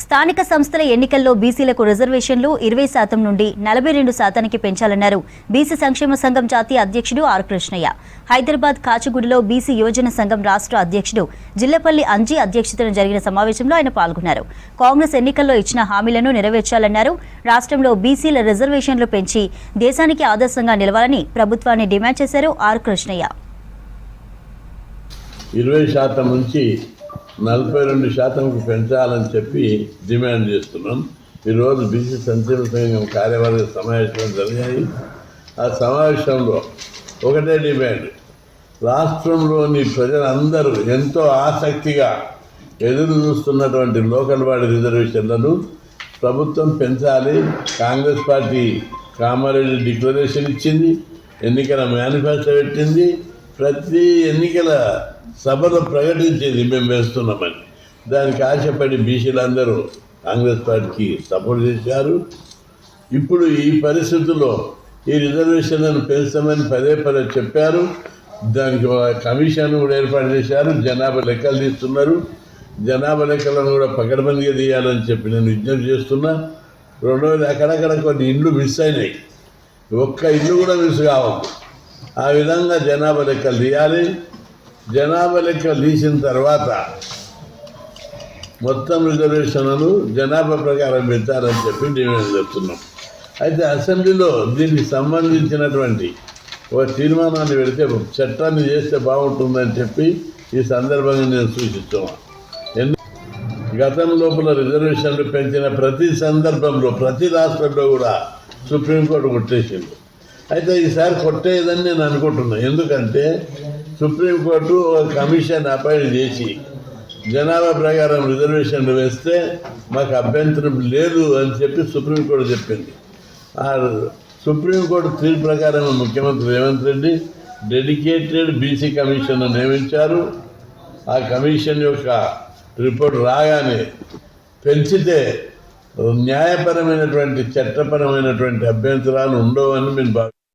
స్థానిక సంస్థల ఎన్నికల్లో బీసీలకు రిజర్వేషన్లు 20% నుండి 42% పెంచాలన్నారు బీసీ సంక్షేమ సంఘం జాతీయ అధ్యక్షుడు ఆర్ కృష్ణయ్య. హైదరాబాద్ కాచిగూడలో బీసీ యోజన సంఘం రాష్ట్ర అధ్యక్షుడు జిల్లపల్లి అంజీ అధ్యక్షతన జరిగిన సమావేశంలో ఆయన పాల్గొన్నారు. కాంగ్రెస్ ఎన్నికల్లో ఇచ్చిన హామీలను నెరవేర్చాలన్నారు. రాష్ట్రంలో బీసీల రిజర్వేషన్లు పెంచి దేశానికి ఆదర్శంగా నిలవాలని ప్రభుత్వాన్ని డిమాండ్ చేశారు ఆర్ కృష్ణయ్య. 20% నుంచి 42%కు పెంచాలని చెప్పి డిమాండ్ చేస్తున్నాం. ఈరోజు బీసీ సంక్షేమ సంఘం కార్యవర్గ సమావేశాలు జరిగాయి. ఆ సమావేశంలో ఒకటే డిమాండ్, రాష్ట్రంలోని ప్రజలందరూ ఎంతో ఆసక్తిగా ఎదురు చూస్తున్నటువంటి లోకల్ బాడీ రిజర్వేషన్లను ప్రభుత్వం పెంచాలి. కాంగ్రెస్ పార్టీ కామారెడ్డి డిక్లరేషన్ ఇచ్చింది, ఎన్నికల మేనిఫెస్టో పెట్టింది, ప్రతి ఎన్నికల సభలో ప్రకటించేది మేము వేస్తున్నామని. దానికి ఆశపడి బీసీలందరూ కాంగ్రెస్ పార్టీకి సపోర్ట్ చేశారు. ఇప్పుడు ఈ పరిస్థితుల్లో ఈ రిజర్వేషన్లను పెంచుతామని పదే చెప్పారు. దానికి కమిషన్ కూడా ఏర్పాటు చేశారు. జనాభా లెక్కలు తీస్తున్నారు. జనాభా లెక్కలను కూడా పకడ్బందీగా తీయాలని చెప్పి నేను విజ్ఞప్తి చేస్తున్నా. రెండవది, అక్కడక్కడ కొన్ని ఇండ్లు మిస్ అయినాయి, ఒక్క ఇల్లు కూడా మిస్ కావద్దు. ఆ విధంగా జనాభా లెక్కలు తీయాలి. జనాభా లెక్కలు తీసిన తర్వాత మొత్తం రిజర్వేషన్లను జనాభా ప్రకారం పెంచాలని చెప్పి డిమాండ్ చేస్తున్నాం. అయితే అసెంబ్లీలో దీనికి సంబంధించినటువంటి ఒక తీర్మానాన్ని పెడితే, చట్టాన్ని చేస్తే బాగుంటుందని చెప్పి ఈ సందర్భంగా నేను సూచిస్తున్నాను. గతం లోపల రిజర్వేషన్లు పెంచిన ప్రతి సందర్భంలో ప్రతి రాష్ట్రంలో కూడా సుప్రీంకోర్టు కొట్టేసింది. అయితే ఈసారి కొట్టేదని నేను అనుకుంటున్నాను. ఎందుకంటే సుప్రీంకోర్టు ఒక కమిషన్ అపాయింట్ చేసి జనాభా ప్రకారం రిజర్వేషన్లు వేస్తే మాకు అభ్యంతరం లేదు అని చెప్పి సుప్రీంకోర్టు చెప్పింది. ఆ సుప్రీంకోర్టు తీర్పు ప్రకారం ముఖ్యమంత్రి రేవంత్ రెడ్డి డెడికేటెడ్ బీసీ కమిషన్ను నియమించారు. ఆ కమిషన్ యొక్క రిపోర్ట్ రాగానే పెంచితే న్యాయపరమైనటువంటి చట్టపరమైనటువంటి అభ్యంతరాలు ఉండవని మేము